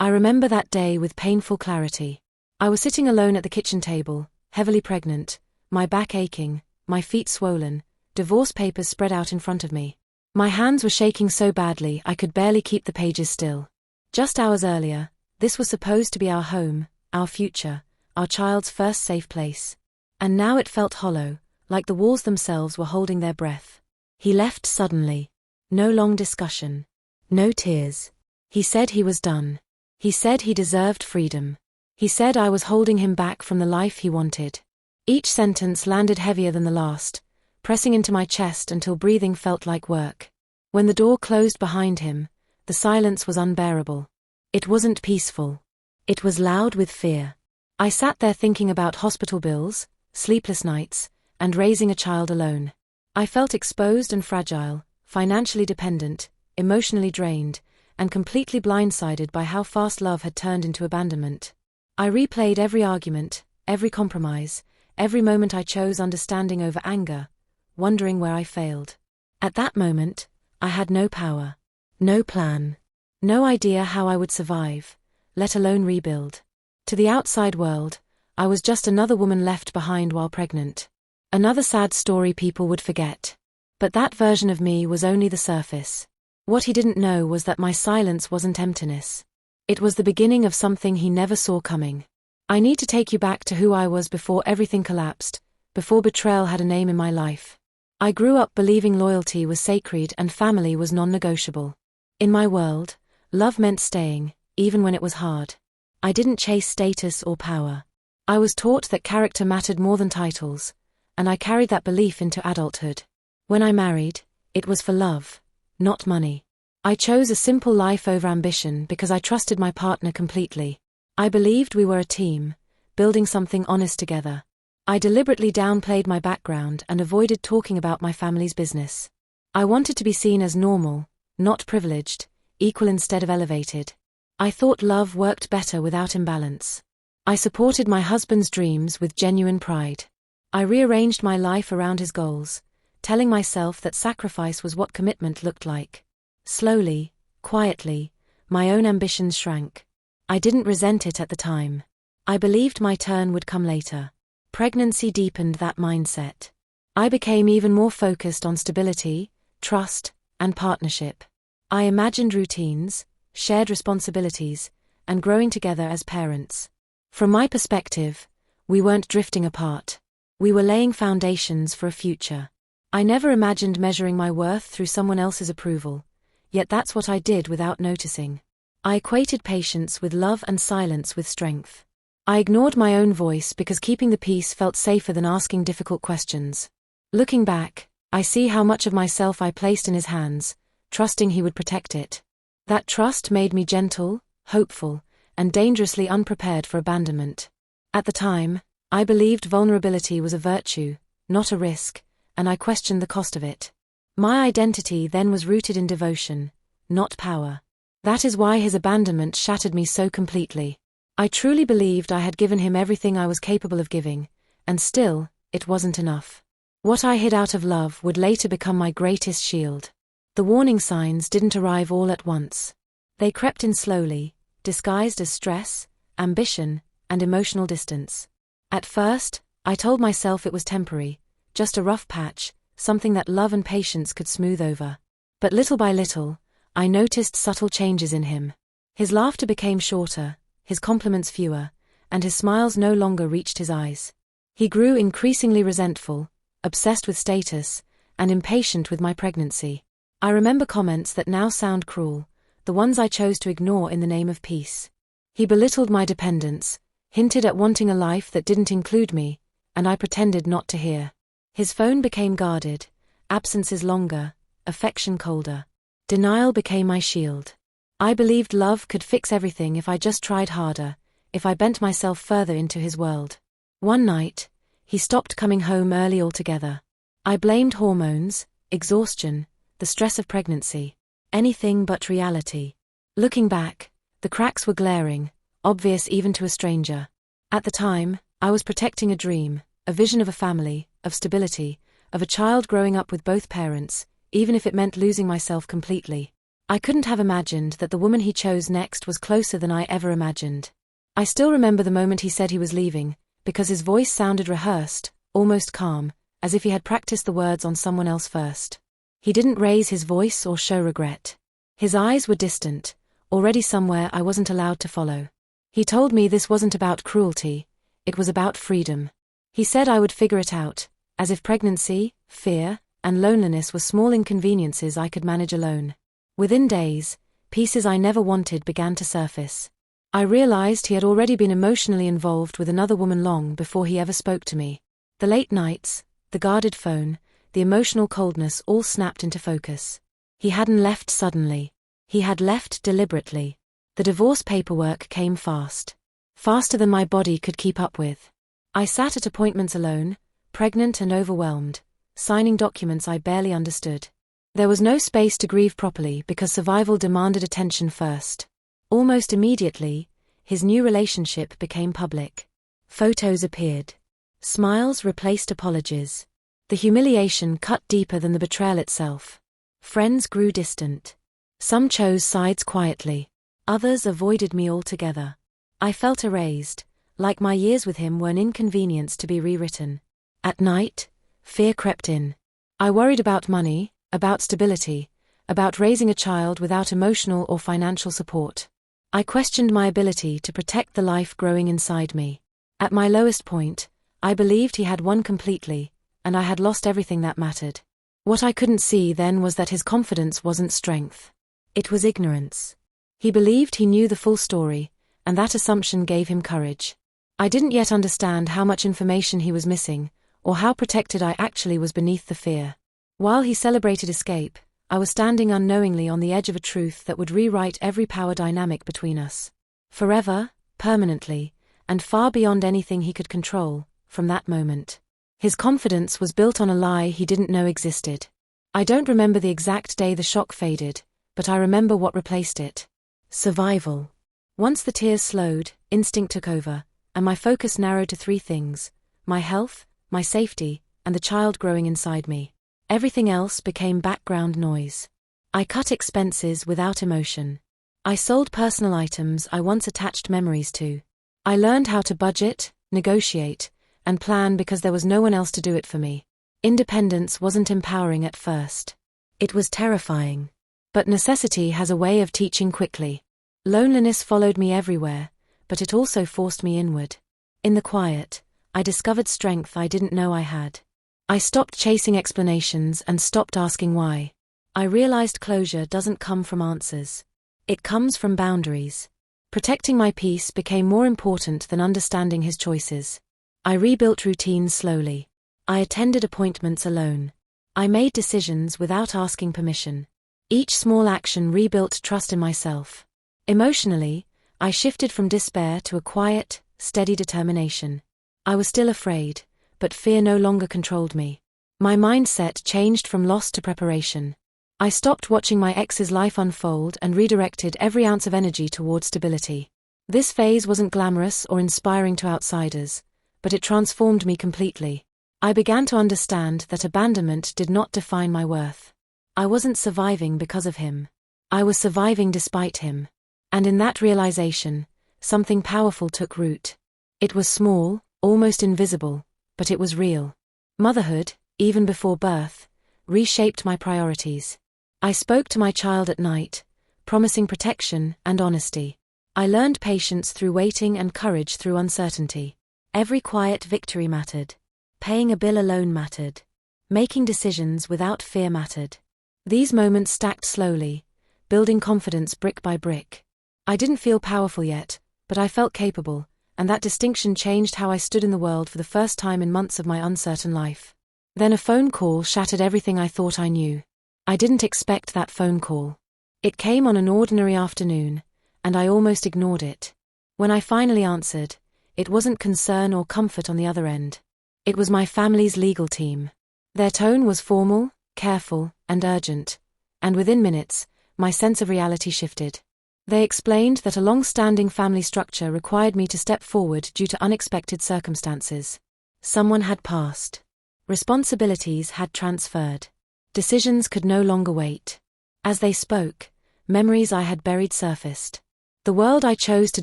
I remember that day with painful clarity. I was sitting alone at the kitchen table, heavily pregnant, my back aching, my feet swollen, divorce papers spread out in front of me. My hands were shaking so badly I could barely keep the pages still. Just hours earlier, this was supposed to be our home, our future, our child's first safe place. And now it felt hollow, like the walls themselves were holding their breath. He left suddenly. No long discussion. No tears. He said he was done. He said he deserved freedom. He said I was holding him back from the life he wanted. Each sentence landed heavier than the last, pressing into my chest until breathing felt like work. When the door closed behind him, the silence was unbearable. It wasn't peaceful. It was loud with fear. I sat there thinking about hospital bills, sleepless nights, and raising a child alone. I felt exposed and fragile, financially dependent, emotionally drained, and completely blindsided by how fast love had turned into abandonment. I replayed every argument, every compromise, every moment I chose understanding over anger, wondering where I failed. At that moment, I had no power, no plan, no idea how I would survive, let alone rebuild. To the outside world, I was just another woman left behind while pregnant. Another sad story people would forget. But that version of me was only the surface. What he didn't know was that my silence wasn't emptiness. It was the beginning of something he never saw coming. I need to take you back to who I was before everything collapsed, before betrayal had a name in my life. I grew up believing loyalty was sacred and family was non-negotiable. In my world, love meant staying, even when it was hard. I didn't chase status or power. I was taught that character mattered more than titles, and I carried that belief into adulthood. When I married, it was for love, not money. I chose a simple life over ambition because I trusted my partner completely. I believed we were a team, building something honest together. I deliberately downplayed my background and avoided talking about my family's business. I wanted to be seen as normal, not privileged, equal instead of elevated. I thought love worked better without imbalance. I supported my husband's dreams with genuine pride. I rearranged my life around his goals, telling myself that sacrifice was what commitment looked like. Slowly, quietly, my own ambitions shrank. I didn't resent it at the time. I believed my turn would come later. Pregnancy deepened that mindset. I became even more focused on stability, trust, and partnership. I imagined routines, shared responsibilities, and growing together as parents. From my perspective, we weren't drifting apart. We were laying foundations for a future. I never imagined measuring my worth through someone else's approval, yet that's what I did without noticing. I equated patience with love and silence with strength. I ignored my own voice because keeping the peace felt safer than asking difficult questions. Looking back, I see how much of myself I placed in his hands, trusting he would protect it. That trust made me gentle, hopeful, and dangerously unprepared for abandonment. At the time, I believed vulnerability was a virtue, not a risk, and I questioned the cost of it. My identity then was rooted in devotion, not power. That is why his abandonment shattered me so completely. I truly believed I had given him everything I was capable of giving, and still, it wasn't enough. What I hid out of love would later become my greatest shield. The warning signs didn't arrive all at once. They crept in slowly, disguised as stress, ambition, and emotional distance. At first, I told myself it was temporary, just a rough patch, something that love and patience could smooth over. But little by little, I noticed subtle changes in him. His laughter became shorter, his compliments fewer, and his smiles no longer reached his eyes. He grew increasingly resentful, obsessed with status, and impatient with my pregnancy. I remember comments that now sound cruel, the ones I chose to ignore in the name of peace. He belittled my dependence, hinted at wanting a life that didn't include me, and I pretended not to hear. His phone became guarded, absences longer, affection colder. Denial became my shield. I believed love could fix everything if I just tried harder, if I bent myself further into his world. One night, he stopped coming home early altogether. I blamed hormones, exhaustion, the stress of pregnancy. Anything but reality. Looking back, the cracks were glaring, obvious even to a stranger. At the time, I was protecting a dream, a vision of a family, of stability, of a child growing up with both parents, even if it meant losing myself completely. I couldn't have imagined that the woman he chose next was closer than I ever imagined. I still remember the moment he said he was leaving, because his voice sounded rehearsed, almost calm, as if he had practiced the words on someone else first. He didn't raise his voice or show regret. His eyes were distant, already somewhere I wasn't allowed to follow. He told me this wasn't about cruelty, it was about freedom. He said I would figure it out, as if pregnancy, fear, and loneliness were small inconveniences I could manage alone. Within days, pieces I never wanted began to surface. I realized he had already been emotionally involved with another woman long before he ever spoke to me. The late nights, the guarded phone, the emotional coldness all snapped into focus. He hadn't left suddenly. He had left deliberately. The divorce paperwork came fast. Faster than my body could keep up with. I sat at appointments alone, pregnant and overwhelmed, signing documents I barely understood. There was no space to grieve properly because survival demanded attention first. Almost immediately, his new relationship became public. Photos appeared. Smiles replaced apologies. The humiliation cut deeper than the betrayal itself. Friends grew distant. Some chose sides quietly. Others avoided me altogether. I felt erased, like my years with him were an inconvenience to be rewritten. At night, fear crept in. I worried about money, about stability, about raising a child without emotional or financial support. I questioned my ability to protect the life growing inside me. At my lowest point, I believed he had won completely, and I had lost everything that mattered. What I couldn't see then was that his confidence wasn't strength. It was ignorance. He believed he knew the full story, and that assumption gave him courage. I didn't yet understand how much information he was missing, or how protected I actually was beneath the fear. While he celebrated escape, I was standing unknowingly on the edge of a truth that would rewrite every power dynamic between us. Forever, permanently, and far beyond anything he could control, from that moment. His confidence was built on a lie he didn't know existed. I don't remember the exact day the shock faded, but I remember what replaced it. Survival. Once the tears slowed, instinct took over, and my focus narrowed to three things: my health, my safety, and the child growing inside me. Everything else became background noise. I cut expenses without emotion. I sold personal items I once attached memories to. I learned how to budget, negotiate, and plan because there was no one else to do it for me. Independence wasn't empowering at first. It was terrifying. But necessity has a way of teaching quickly. Loneliness followed me everywhere, but it also forced me inward. In the quiet, I discovered strength I didn't know I had. I stopped chasing explanations and stopped asking why. I realized closure doesn't come from answers. It comes from boundaries. Protecting my peace became more important than understanding his choices. I rebuilt routines slowly. I attended appointments alone. I made decisions without asking permission. Each small action rebuilt trust in myself. Emotionally, I shifted from despair to a quiet, steady determination. I was still afraid, but fear no longer controlled me. My mindset changed from loss to preparation. I stopped watching my ex's life unfold and redirected every ounce of energy toward stability. This phase wasn't glamorous or inspiring to outsiders, but it transformed me completely. I began to understand that abandonment did not define my worth. I wasn't surviving because of him. I was surviving despite him. And in that realization, something powerful took root. It was small, almost invisible, but it was real. Motherhood, even before birth, reshaped my priorities. I spoke to my child at night, promising protection and honesty. I learned patience through waiting and courage through uncertainty. Every quiet victory mattered. Paying a bill alone mattered. Making decisions without fear mattered. These moments stacked slowly, building confidence brick by brick. I didn't feel powerful yet, but I felt capable, and that distinction changed how I stood in the world for the first time in months of my uncertain life. Then a phone call shattered everything I thought I knew. I didn't expect that phone call. It came on an ordinary afternoon, and I almost ignored it. When I finally answered, it wasn't concern or comfort on the other end. It was my family's legal team. Their tone was formal, careful, and urgent, and within minutes, my sense of reality shifted. They explained that a long-standing family structure required me to step forward due to unexpected circumstances. Someone had passed. Responsibilities had transferred. Decisions could no longer wait. As they spoke, memories I had buried surfaced. The world I chose to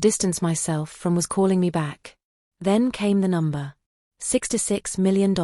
distance myself from was calling me back. Then came the number. $66 million.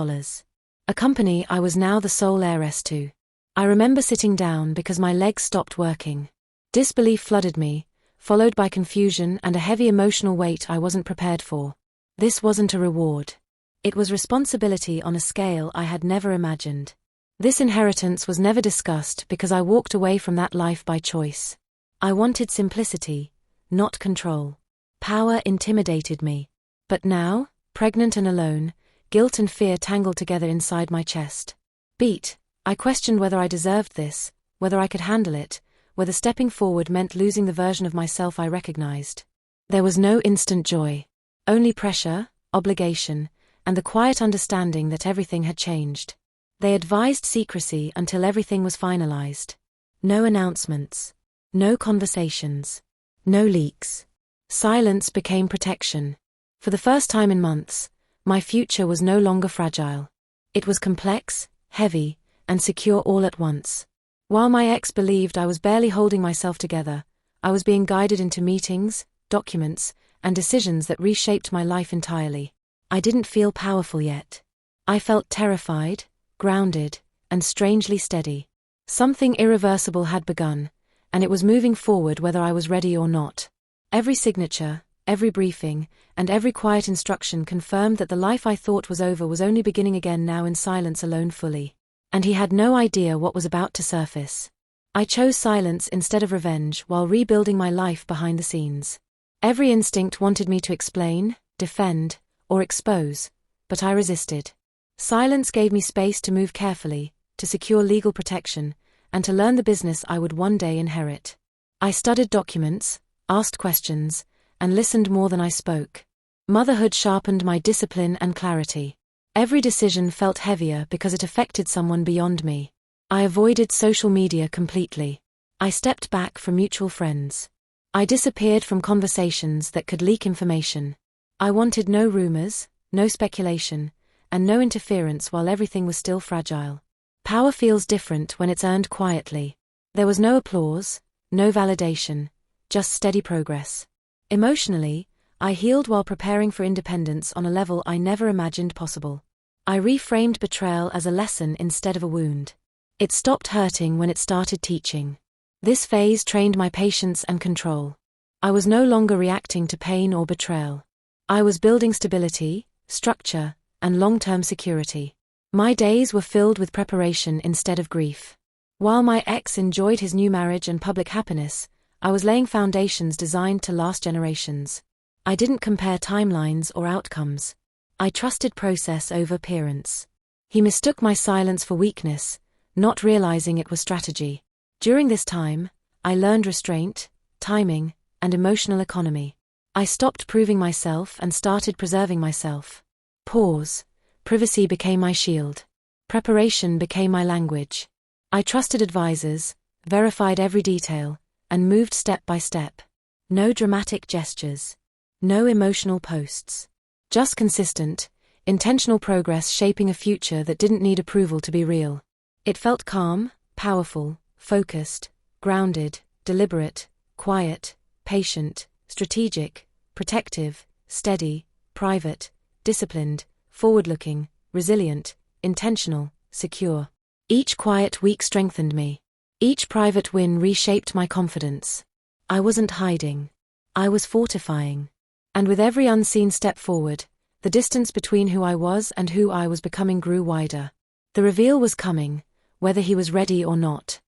A company I was now the sole heiress to. I remember sitting down because my legs stopped working. Disbelief flooded me, followed by confusion and a heavy emotional weight I wasn't prepared for. This wasn't a reward. It was responsibility on a scale I had never imagined. This inheritance was never discussed because I walked away from that life by choice. I wanted simplicity, not control. Power intimidated me. But now, pregnant and alone, guilt and fear tangled together inside my chest. I questioned whether I deserved this, whether I could handle it, whether stepping forward meant losing the version of myself I recognized. There was no instant joy. Only pressure, obligation, and the quiet understanding that everything had changed. They advised secrecy until everything was finalized. No announcements. No conversations. No leaks. Silence became protection. For the first time in months, my future was no longer fragile. It was complex, heavy, and secure all at once. While my ex believed I was barely holding myself together, I was being guided into meetings, documents, and decisions that reshaped my life entirely. I didn't feel powerful yet. I felt terrified, grounded, and strangely steady. Something irreversible had begun, and it was moving forward whether I was ready or not. Every signature, every briefing, and every quiet instruction confirmed that the life I thought was over was only beginning again now in silence alone fully. And he had no idea what was about to surface. I chose silence instead of revenge while rebuilding my life behind the scenes. Every instinct wanted me to explain, defend, or expose, but I resisted. Silence gave me space to move carefully, to secure legal protection, and to learn the business I would one day inherit. I studied documents, asked questions, and listened more than I spoke. Motherhood sharpened my discipline and clarity. Every decision felt heavier because it affected someone beyond me. I avoided social media completely. I stepped back from mutual friends. I disappeared from conversations that could leak information. I wanted no rumors, no speculation, and no interference while everything was still fragile. Power feels different when it's earned quietly. There was no applause, no validation, just steady progress. Emotionally, I healed while preparing for independence on a level I never imagined possible. I reframed betrayal as a lesson instead of a wound. It stopped hurting when it started teaching. This phase trained my patience and control. I was no longer reacting to pain or betrayal. I was building stability, structure, and long-term security. My days were filled with preparation instead of grief. While my ex enjoyed his new marriage and public happiness, I was laying foundations designed to last generations. I didn't compare timelines or outcomes. I trusted process over appearance. He mistook my silence for weakness, not realizing it was strategy. During this time, I learned restraint, timing, and emotional economy. I stopped proving myself and started preserving myself. Pause. Privacy became my shield. Preparation became my language. I trusted advisors, verified every detail, and moved step by step. No dramatic gestures. No emotional posts. Just consistent, intentional progress shaping a future that didn't need approval to be real. It felt calm, powerful, focused, grounded, deliberate, quiet, patient, strategic, protective, steady, private, disciplined, forward-looking, resilient, intentional, secure. Each quiet week strengthened me. Each private win reshaped my confidence. I wasn't hiding. I was fortifying. And with every unseen step forward, the distance between who I was and who I was becoming grew wider. The reveal was coming, whether he was ready or not.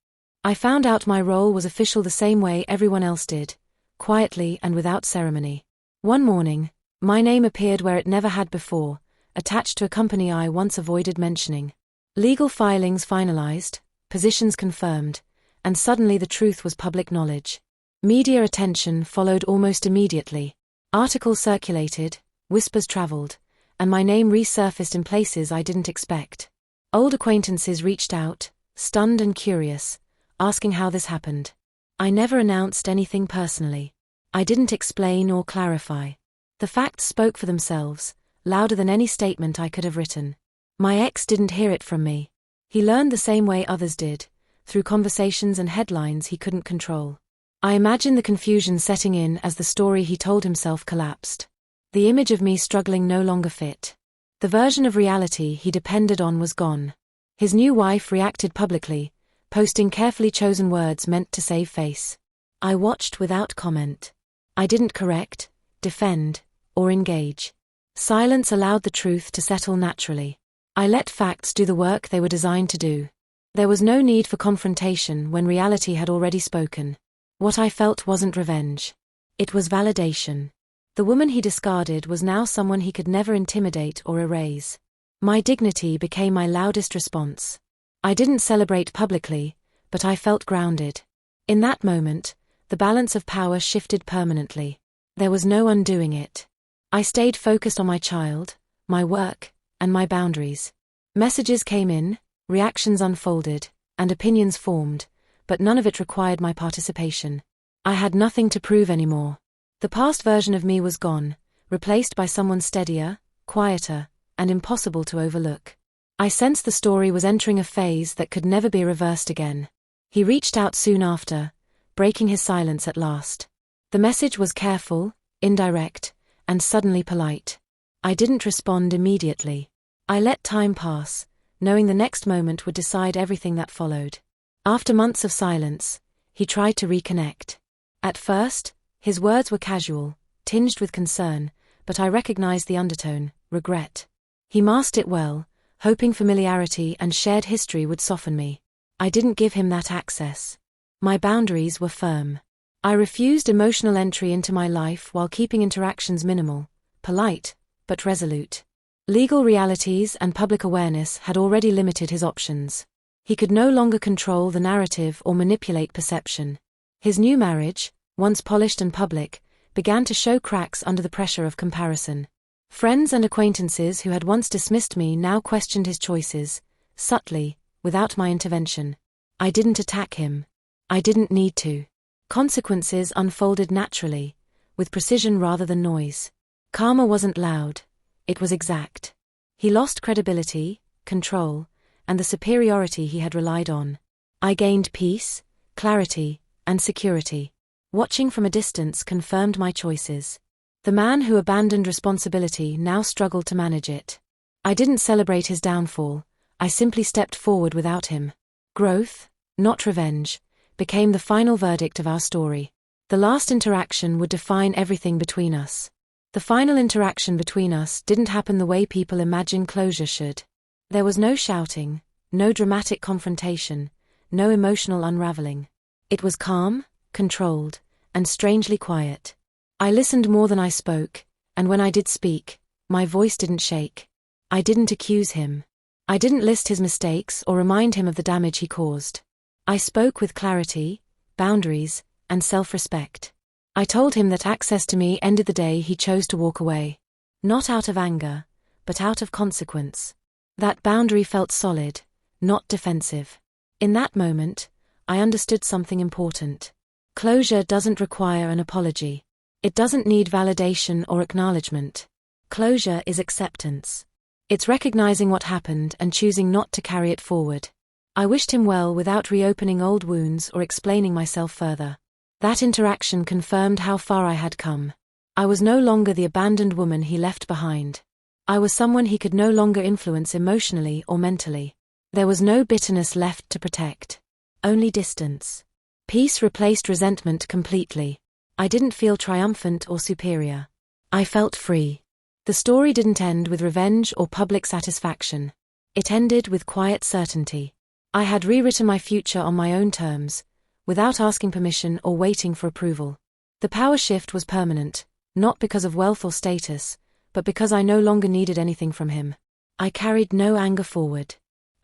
I found out my role was official the same way everyone else did, quietly and without ceremony. One morning, my name appeared where it never had before, attached to a company I once avoided mentioning. Legal filings finalized, positions confirmed, and suddenly the truth was public knowledge. Media attention followed almost immediately. Articles circulated, whispers traveled, and my name resurfaced in places I didn't expect. Old acquaintances reached out, stunned and curious, asking how this happened. I never announced anything personally. I didn't explain or clarify. The facts spoke for themselves, louder than any statement I could have written. My ex didn't hear it from me. He learned the same way others did, through conversations and headlines he couldn't control. I imagined the confusion setting in as the story he told himself collapsed. The image of me struggling no longer fit. The version of reality he depended on was gone. His new wife reacted publicly, posting carefully chosen words meant to save face. I watched without comment. I didn't correct, defend, or engage. Silence allowed the truth to settle naturally. I let facts do the work they were designed to do. There was no need for confrontation when reality had already spoken. What I felt wasn't revenge. It was validation. The woman he discarded was now someone he could never intimidate or erase. My dignity became my loudest response. I didn't celebrate publicly, but I felt grounded. In that moment, the balance of power shifted permanently. There was no undoing it. I stayed focused on my child, my work, and my boundaries. Messages came in, reactions unfolded, and opinions formed, but none of it required my participation. I had nothing to prove anymore. The past version of me was gone, replaced by someone steadier, quieter, and impossible to overlook. I sensed the story was entering a phase that could never be reversed again. He reached out soon after, breaking his silence at last. The message was careful, indirect, and suddenly polite. I didn't respond immediately. I let time pass, knowing the next moment would decide everything that followed. After months of silence, he tried to reconnect. At first, his words were casual, tinged with concern, but I recognized the undertone, regret. He masked it well, hoping familiarity and shared history would soften me. I didn't give him that access. My boundaries were firm. I refused emotional entry into my life while keeping interactions minimal, polite, but resolute. Legal realities and public awareness had already limited his options. He could no longer control the narrative or manipulate perception. His new marriage, once polished and public, began to show cracks under the pressure of comparison. Friends and acquaintances who had once dismissed me now questioned his choices, subtly, without my intervention. I didn't attack him. I didn't need to. Consequences unfolded naturally, with precision rather than noise. Karma wasn't loud, it was exact. He lost credibility, control, and the superiority he had relied on. I gained peace, clarity, and security. Watching from a distance confirmed my choices. The man who abandoned responsibility now struggled to manage it. I didn't celebrate his downfall, I simply stepped forward without him. Growth, not revenge, became the final verdict of our story. The last interaction would define everything between us. The final interaction between us didn't happen the way people imagine closure should. There was no shouting, no dramatic confrontation, no emotional unraveling. It was calm, controlled, and strangely quiet. I listened more than I spoke, and when I did speak, my voice didn't shake. I didn't accuse him. I didn't list his mistakes or remind him of the damage he caused. I spoke with clarity, boundaries, and self-respect. I told him that access to me ended the day he chose to walk away. Not out of anger, but out of consequence. That boundary felt solid, not defensive. In that moment, I understood something important. Closure doesn't require an apology. It doesn't need validation or acknowledgement. Closure is acceptance. It's recognizing what happened and choosing not to carry it forward. I wished him well without reopening old wounds or explaining myself further. That interaction confirmed how far I had come. I was no longer the abandoned woman he left behind. I was someone he could no longer influence emotionally or mentally. There was no bitterness left to protect. Only distance. Peace replaced resentment completely. I didn't feel triumphant or superior. I felt free. The story didn't end with revenge or public satisfaction. It ended with quiet certainty. I had rewritten my future on my own terms, without asking permission or waiting for approval. The power shift was permanent, not because of wealth or status, but because I no longer needed anything from him. I carried no anger forward.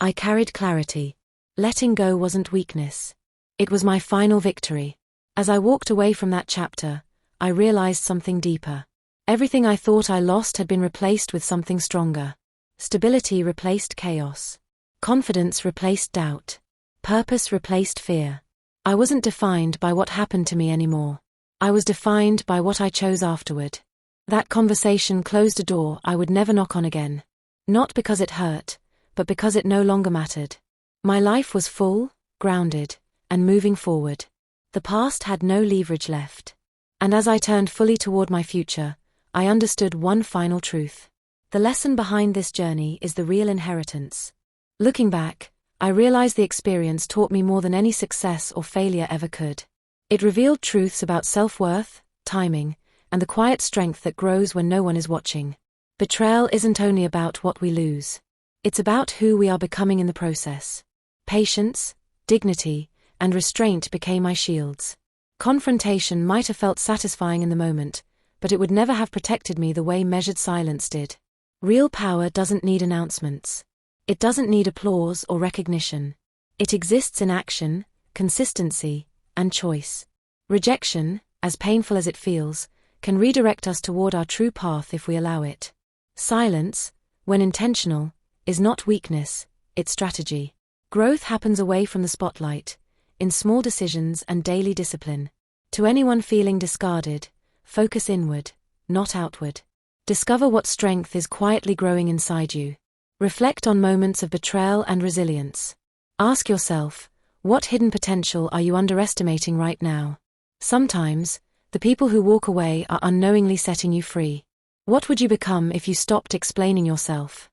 I carried clarity. Letting go wasn't weakness. It was my final victory. As I walked away from that chapter, I realized something deeper. Everything I thought I lost had been replaced with something stronger. Stability replaced chaos. Confidence replaced doubt. Purpose replaced fear. I wasn't defined by what happened to me anymore. I was defined by what I chose afterward. That conversation closed a door I would never knock on again. Not because it hurt, but because it no longer mattered. My life was full, grounded, and moving forward. The past had no leverage left. And as I turned fully toward my future, I understood one final truth. The lesson behind this journey is the real inheritance. Looking back, I realized the experience taught me more than any success or failure ever could. It revealed truths about self-worth, timing, and the quiet strength that grows when no one is watching. Betrayal isn't only about what we lose. It's about who we are becoming in the process. Patience, dignity, and restraint became my shields. Confrontation might have felt satisfying in the moment, but it would never have protected me the way measured silence did. Real power doesn't need announcements. It doesn't need applause or recognition. It exists in action, consistency, and choice. Rejection, as painful as it feels, can redirect us toward our true path if we allow it. Silence, when intentional, is not weakness, it's strategy. Growth happens away from the spotlight, in small decisions and daily discipline. To anyone feeling discarded, focus inward, not outward. Discover what strength is quietly growing inside you. Reflect on moments of betrayal and resilience. Ask yourself, what hidden potential are you underestimating right now? Sometimes, the people who walk away are unknowingly setting you free. What would you become if you stopped explaining yourself?